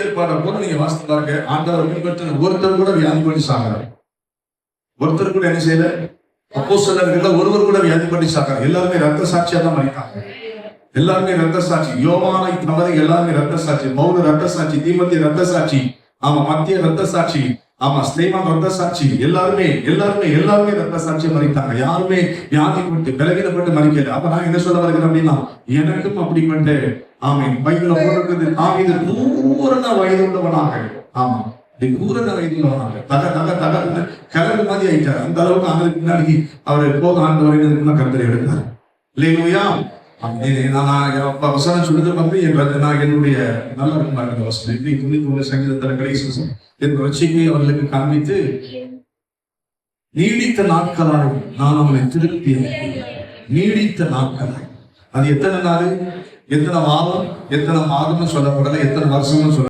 ஏற்பாடு போது நீங்க வாசித்து பாருங்க, ஆண்டவர் பின்பற்றின ஒருத்தர் கூட வியாதிப்பட்டு சாகிறார். ஒருத்தர் கூட என்ன செய்யல, அப்போஸ்தலர்கள் ஒருவர் கூட வியாதிப்பட்டு சாகிறார். எல்லாருமே ரத்த சாட்சியா தான் மறித்தாங்க. எல்லாருமே ரத்த சாட்சி. யோவானை தவிர எல்லாருமே ரத்த சாட்சி. பவுல் ரத்த சாட்சி, தீமோத்தேயு ரத்த சாட்சி, ஆமா மத்திய ரத்த சாட்சி, ஆமா ஸ்தேவான் ரத்த சாட்சி. எல்லாருமே ரத்த சாட்சியை மறித்தாங்க. யாருமே வியாதிப்பட்டு பலவீனப்பட்டு மறிக்கல. அப்ப நான் என்ன சொல்ல வருகிறேன் அப்படின்னா, எனக்கும் அப்படிப்பட்ட பைபிள்ல போட்டிருக்கிறது, இது பூரண வயது உள்ளவனாக, பூரண வயது உள்ளவனாக தக கிழங்கு மாதிரி ஆயிட்டார். அந்த அளவுக்கு அவருக்கு பின்னாடி அவர் போக ஆண்டவரை கருத்தரை எடுத்தார். இல்லையா? வசனம் சொல்லுது வந்து நான் என்னுடைய நல்ல வசனம் சங்கீதத்துல கடைசி என் ரட்சிப்பை அவர்களுக்கு காண்பித்து நீடித்த நாட்களாய் நான் அவனை திருப்தி. நீடித்த நாட்களாய், அது எத்தனை நாள், எத்தனை மாதம், எத்தனை மாதம்னு சொல்லப்படல, எத்தனை வருஷம்னு சொல்ல